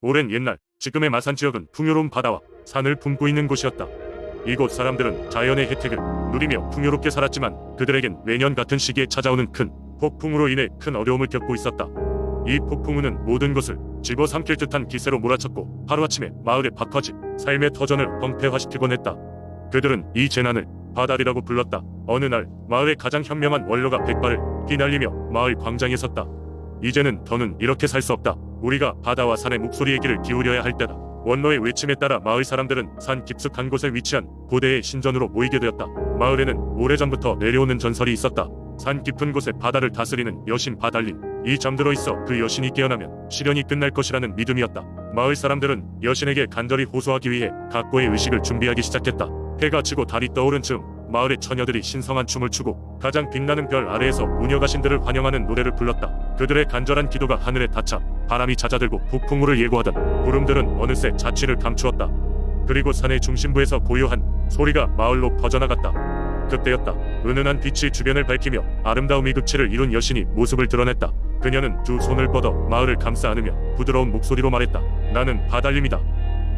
오랜 옛날 지금의 마산 지역은 풍요로운 바다와 산을 품고 있는 곳이었다. 이곳 사람들은 자연의 혜택을 누리며 풍요롭게 살았지만 그들에겐 매년 같은 시기에 찾아오는 큰 폭풍으로 인해 큰 어려움을 겪고 있었다. 이 폭풍우는 모든 것을 집어삼킬 듯한 기세로 몰아쳤고 하루아침에 마을의 박화지, 삶의 터전을 황폐화시키곤 했다. 그들은 이 재난을 바다리라고 불렀다. 어느 날 마을의 가장 현명한 원로가 백발을 휘날리며 마을 광장에 섰다. 이제는 더는 이렇게 살 수 없다. 우리가 바다와 산의 목소리에 귀를 기울여야 할 때다. 원로의 외침에 따라 마을 사람들은 산 깊숙한 곳에 위치한 고대의 신전으로 모이게 되었다. 마을에는 오래전부터 내려오는 전설이 있었다. 산 깊은 곳에 바다를 다스리는 여신 바달린. 이 잠들어 있어 그 여신이 깨어나면 시련이 끝날 것이라는 믿음이었다. 마을 사람들은 여신에게 간절히 호소하기 위해 각고의 의식을 준비하기 시작했다. 해가 지고 달이 떠오른 즈음 마을의 처녀들이 신성한 춤을 추고 가장 빛나는 별 아래에서 우녀가 신들을 환영하는 노래를 불렀다. 그들의 간절한 기도가 하늘에 닿자 바람이 잦아들고 폭풍우를 예고하던 구름들은 어느새 자취를 감추었다. 그리고 산의 중심부에서 고요한 소리가 마을로 퍼져나갔다. 그때였다. 은은한 빛이 주변을 밝히며 아름다움이 극치를 이룬 여신이 모습을 드러냈다. 그녀는 두 손을 뻗어 마을을 감싸 안으며 부드러운 목소리로 말했다. 나는 바달림이다.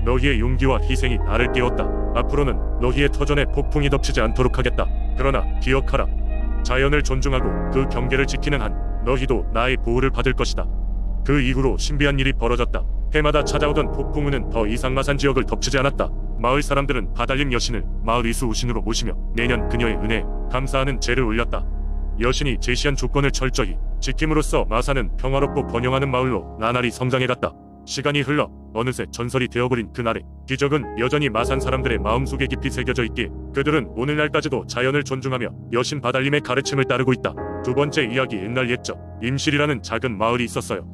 너희의 용기와 희생이 나를 깨웠다. 앞으로는 너희의 터전에 폭풍이 덮치지 않도록 하겠다. 그러나 기억하라. 자연을 존중하고 그 경계를 지키는 한 너희도 나의 보호를 받을 것이다. 그 이후로 신비한 일이 벌어졌다. 해마다 찾아오던 폭풍우는 더 이상 마산 지역을 덮치지 않았다. 마을 사람들은 바달림 여신을 마을 이수우신으로 모시며 매년 그녀의 은혜에 감사하는 제를 올렸다. 여신이 제시한 조건을 철저히 지킴으로써 마산은 평화롭고 번영하는 마을로 나날이 성장해갔다. 시간이 흘러 어느새 전설이 되어버린 그날의 기적은 여전히 마산 사람들의 마음속에 깊이 새겨져 있기에 그들은 오늘날까지도 자연을 존중하며 여신 바달림의 가르침을 따르고 있다. 두 번째 이야기. 옛날 옛적 임실이라는 작은 마을이 있었어요.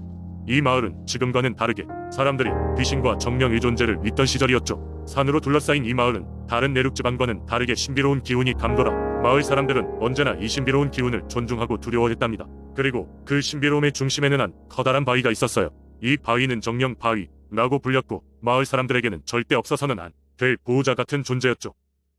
이 마을은 지금과는 다르게 사람들이 귀신과 정령의 존재를 믿던 시절이었죠. 산으로 둘러싸인 이 마을은 다른 내륙 지방과는 다르게 신비로운 기운이 감돌아 마을 사람들은 언제나 이 신비로운 기운을 존중하고 두려워했답니다. 그리고 그 신비로움의 중심에는 한 커다란 바위가 있었어요. 이 바위는 정령 바위라고 불렸고 마을 사람들에게는 절대 없어서는 안 될 보호자 같은 존재였죠.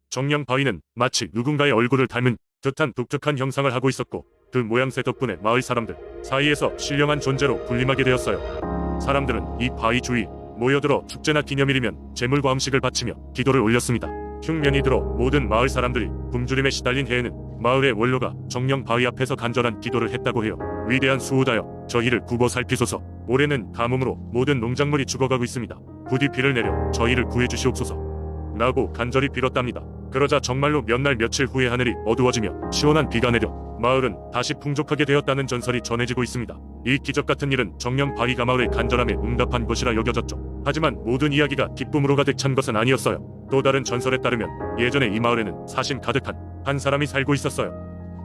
정령 바위는 마치 누군가의 얼굴을 닮은 듯한 독특한 형상을 하고 있었고 그 모양새 덕분에 마을 사람들 사이에서 신령한 존재로 군림하게 되었어요. 사람들은 이 바위 주위에 모여들어 축제나 기념일이면 제물과 음식을 바치며 기도를 올렸습니다. 흉년이 들어 모든 마을 사람들이 굶주림에 시달린 해에는 마을의 원로가 정령 바위 앞에서 간절한 기도를 했다고 해요. 위대한 수호자여, 저희를 굽어 살피소서. 올해는 가뭄으로 모든 농작물이 죽어가고 있습니다. 부디 비를 내려 저희를 구해주시옵소서 라고 간절히 빌었답니다. 그러자 정말로 몇 날 며칠 후에 하늘이 어두워지며 시원한 비가 내려 마을은 다시 풍족하게 되었다는 전설이 전해지고 있습니다. 이 기적 같은 일은 정령 바위가 마을의 간절함에 응답한 것이라 여겨졌죠. 하지만 모든 이야기가 기쁨으로 가득 찬 것은 아니었어요. 또 다른 전설에 따르면 예전에 이 마을에는 사심 가득한 한 사람이 살고 있었어요.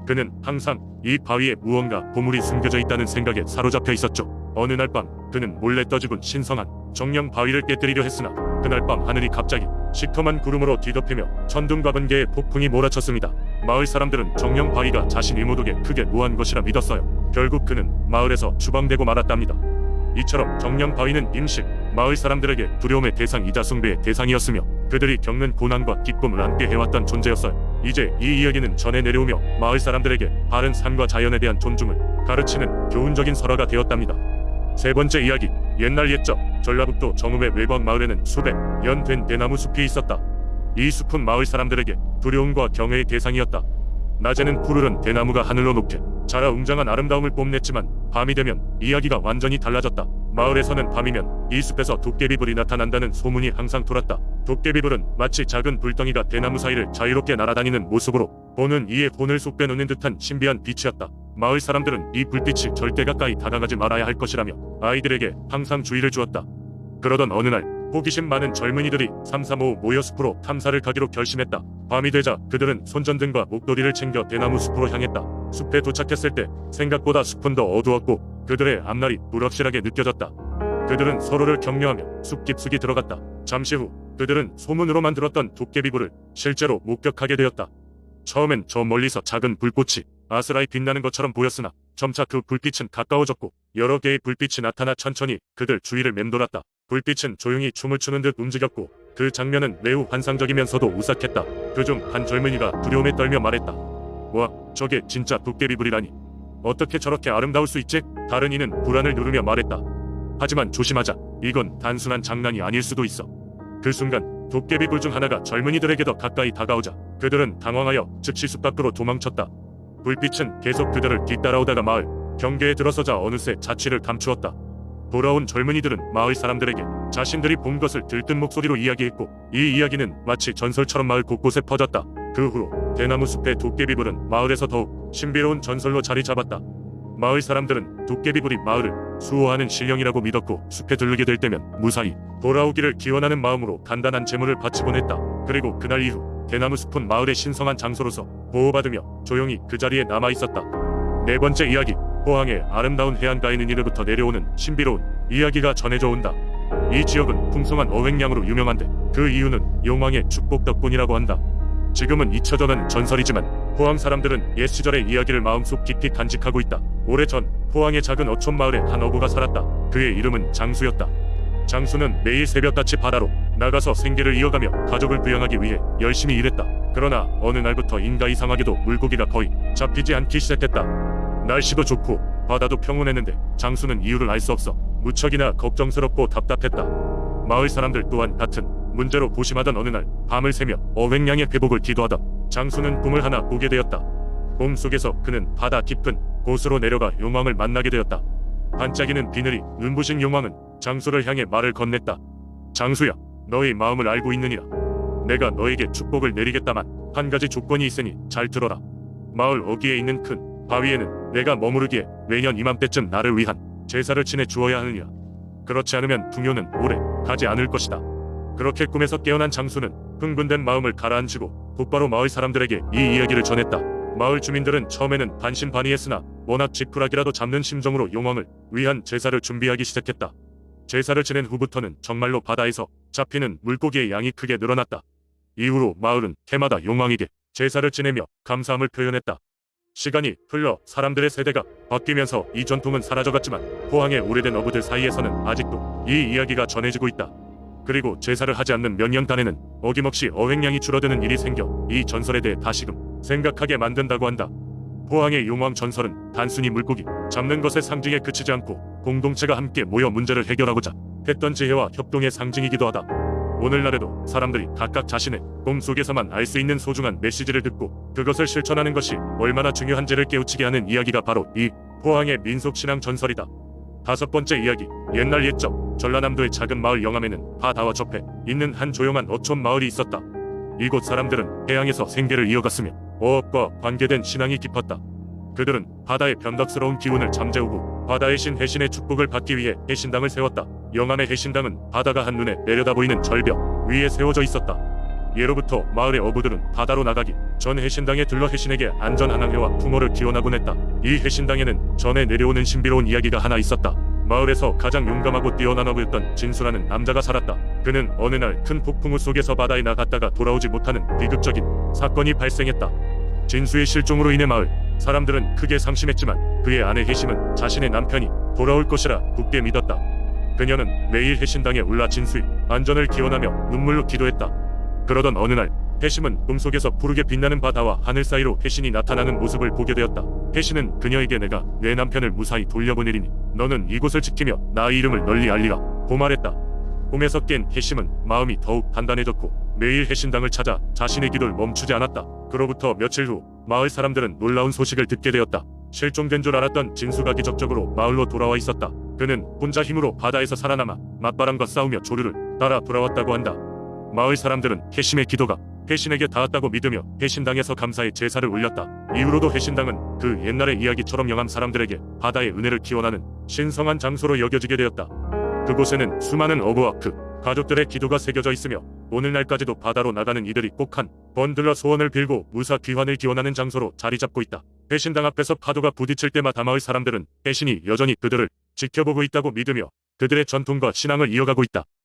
그는 항상 이 바위에 무언가 보물이 숨겨져 있다는 생각에 사로잡혀 있었죠. 어느 날 밤 그는 몰래 떠집은 신성한 정령 바위를 깨뜨리려 했으나 그날 밤 하늘이 갑자기 시커먼 구름으로 뒤덮이며 천둥과번개의 폭풍이 몰아쳤습니다. 마을 사람들은 정령 바위가 자신이 모독에 크게 노한 것이라 믿었어요. 결국 그는 마을에서 추방되고 말았답니다. 이처럼 정령 바위는 임실 마을 사람들에게 두려움의 대상이자 숭배의 대상이었으며 그들이 겪는 고난과 기쁨을 함께 해왔던 존재였어요. 이제 이 이야기는 전해 내려오며 마을 사람들에게 바른 삶과 자연에 대한 존중을 가르치는 교훈적인 설화가 되었답니다. 세 번째 이야기. 옛날 옛적 전라북도 정읍의 외곽 마을에는 수백 년 된 대나무 숲이 있었다. 이 숲은 마을 사람들에게 두려움과 경외의 대상이었다. 낮에는 푸르른 대나무가 하늘로 높게 자라 웅장한 아름다움을 뽐냈지만 밤이 되면 이야기가 완전히 달라졌다. 마을에서는 밤이면 이 숲에서 도깨비불이 나타난다는 소문이 항상 돌았다. 도깨비불은 마치 작은 불덩이가 대나무 사이를 자유롭게 날아다니는 모습으로 보는 이의 혼을 속 빼놓는 듯한 신비한 빛이었다. 마을 사람들은 이 불빛이 절대 가까이 다가가지 말아야 할 것이라며 아이들에게 항상 주의를 주었다. 그러던 어느 날 호기심 많은 젊은이들이 삼삼오오 모여 숲으로 탐사를 가기로 결심했다. 밤이 되자 그들은 손전등과 목도리를 챙겨 대나무 숲으로 향했다. 숲에 도착했을 때 생각보다 숲은 더 어두웠고 그들의 앞날이 불확실하게 느껴졌다. 그들은 서로를 격려하며 숲 깊숙이 들어갔다. 잠시 후 그들은 소문으로만 들었던 도깨비불을 실제로 목격하게 되었다. 처음엔 저 멀리서 작은 불꽃이 아스라이 빛나는 것처럼 보였으나 점차 그 불빛은 가까워졌고 여러 개의 불빛이 나타나 천천히 그들 주위를 맴돌았다. 불빛은 조용히 춤을 추는 듯 움직였고 그 장면은 매우 환상적이면서도 우삭했다. 그중 한 젊은이가 두려움에 떨며 말했다. 와, 저게 진짜 도깨비불이라니. 어떻게 저렇게 아름다울 수 있지? 다른 이는 불안을 누르며 말했다. 하지만 조심하자. 이건 단순한 장난이 아닐 수도 있어. 그 순간 도깨비 불 중 하나가 젊은이들에게 더 가까이 다가오자 그들은 당황하여 즉시 숲 밖으로 도망쳤다. 불빛은 계속 그들을 뒤따라오다가 마을 경계에 들어서자 어느새 자취를 감추었다. 돌아온 젊은이들은 마을 사람들에게 자신들이 본 것을 들뜬 목소리로 이야기했고 이 이야기는 마치 전설처럼 마을 곳곳에 퍼졌다. 그 후로 대나무 숲의 도깨비불은 마을에서 더욱 신비로운 전설로 자리 잡았다. 마을 사람들은 도깨비불이 마을을 수호하는 신령이라고 믿었고 숲에 들르게 될 때면 무사히 돌아오기를 기원하는 마음으로 간단한 제물을 바치곤 했다. 그리고 그날 이후 대나무 숲은 마을의 신성한 장소로서 보호받으며 조용히 그 자리에 남아있었다. 네 번째 이야기. 포항의 아름다운 해안가에 있는 내려오는 신비로운 이야기가 전해져 온다. 이 지역은 풍성한 어획량으로 유명한데 그 이유는 용왕의 축복 덕분이라고 한다. 지금은 잊혀져가는 전설이지만 포항 사람들은 옛 시절의 이야기를 마음속 깊이 간직하고 있다. 오래전 포항의 작은 어촌 마을에 한 어부가 살았다. 그의 이름은 장수였다. 장수는 매일 새벽같이 바다로 나가서 생계를 이어가며 가족을 부양하기 위해 열심히 일했다. 그러나 어느 날부터 인가 이상하게도 물고기가 거의 잡히지 않기 시작했다. 날씨도 좋고 바다도 평온했는데 장수는 이유를 알 수 없어 무척이나 걱정스럽고 답답했다. 마을 사람들 또한 같은 문제로 고심하던 어느 날 밤을 새며 어획량의 회복을 기도하다 장수는 꿈을 하나 꾸게 되었다. 꿈 속에서 그는 바다 깊은 곳으로 내려가 용왕을 만나게 되었다. 반짝이는 비늘이 눈부신 용왕은 장수를 향해 말을 건넸다. 장수야, 너의 마음을 알고 있느니라. 내가 너에게 축복을 내리겠다만 한 가지 조건이 있으니 잘 들어라. 마을 어귀에 있는 큰 바위에는 내가 머무르기에 매년 이맘때쯤 나를 위한 제사를 지내 주어야 하느니라. 그렇지 않으면 풍요는 오래 가지 않을 것이다. 그렇게 꿈에서 깨어난 장수는 흥분된 마음을 가라앉히고 곧바로 마을 사람들에게 이 이야기를 전했다. 마을 주민들은 처음에는 반신반의했으나 워낙 지푸라기라도 잡는 심정으로 용왕을 위한 제사를 준비하기 시작했다. 제사를 지낸 후부터는 정말로 바다에서 잡히는 물고기의 양이 크게 늘어났다. 이후로 마을은 해마다 용왕에게 제사를 지내며 감사함을 표현했다. 시간이 흘러 사람들의 세대가 바뀌면서 이 전통은 사라져갔지만 포항의 오래된 어부들 사이에서는 아직도 이 이야기가 전해지고 있다. 그리고 제사를 하지 않는 몇 년간에는 어김없이 어획량이 줄어드는 일이 생겨 이 전설에 대해 다시금 생각하게 만든다고 한다. 포항의 용왕 전설은 단순히 물고기 잡는 것의 상징에 그치지 않고 공동체가 함께 모여 문제를 해결하고자 했던 지혜와 협동의 상징이기도 하다. 오늘날에도 사람들이 각각 자신의 꿈속에서만 알 수 있는 소중한 메시지를 듣고 그것을 실천하는 것이 얼마나 중요한지를 깨우치게 하는 이야기가 바로 이 포항의 민속신앙 전설이다. 다섯 번째 이야기. 옛날 옛적 전라남도의 작은 마을 영암에는 바다와 접해 있는 한 조용한 어촌 마을이 있었다. 이곳 사람들은 해양에서 생계를 이어갔으며 어업과 관계된 신앙이 깊었다. 그들은 바다의 변덕스러운 기운을 잠재우고 바다의 신 해신의 축복을 받기 위해 해신당을 세웠다. 영암의 해신당은 바다가 한눈에 내려다보이는 절벽 위에 세워져 있었다. 예로부터 마을의 어부들은 바다로 나가기 전 해신당에 들러 해신에게 안전한항해와 풍어를 기원하곤 했다. 이 해신당에는 전에 내려오는 신비로운 이야기가 하나 있었다. 마을에서 가장 용감하고 뛰어난 어부였던 진수라는 남자가 살았다. 그는 어느 날 큰 폭풍우 속에서 바다에 나갔다가 돌아오지 못하는 비극적인 사건이 발생했다. 진수의 실종으로 인해 마을 사람들은 크게 상심했지만 그의 아내 해심은 자신의 남편이 돌아올 것이라 굳게 믿었다. 그녀는 매일 해신당에 올라 진수의 안전을 기원하며 눈물로 기도했다. 그러던 어느 날 해심은 꿈속에서 푸르게 빛나는 바다와 하늘 사이로 해신이 나타나는 모습을 보게 되었다. 해신은 그녀에게 내가 내 남편을 무사히 돌려보내리니 너는 이곳을 지키며 나의 이름을 널리 알리라 고 말했다. 꿈에서 깬 해심은 마음이 더욱 단단해졌고 매일 해신당을 찾아 자신의 기도를 멈추지 않았다. 그로부터 며칠 후 마을 사람들은 놀라운 소식을 듣게 되었다. 실종된 줄 알았던 진수가 기적적으로 마을로 돌아와 있었다. 그는 혼자 힘으로 바다에서 살아남아 맞바람과 싸우며 조류를 따라 돌아왔다고 한다. 마을 사람들은 해심의 기도가 해신에게 닿았다고 믿으며 해신당에서 감사의 제사를 올렸다. 이후로도 해신당은 그 옛날의 이야기처럼 영암 사람들에게 바다의 은혜를 기원하는 신성한 장소로 여겨지게 되었다. 그곳에는 수많은 어부와 그 가족들의 기도가 새겨져 있으며 오늘날까지도 바다로 나가는 이들이 꼭 한 번 들러 소원을 빌고 무사 귀환을 기원하는 장소로 자리 잡고 있다. 해신당 앞에서 파도가 부딪힐 때마다 마을 사람들은 해신이 여전히 그들을 지켜보고 있다고 믿으며 그들의 전통과 신앙을 이어가고 있다.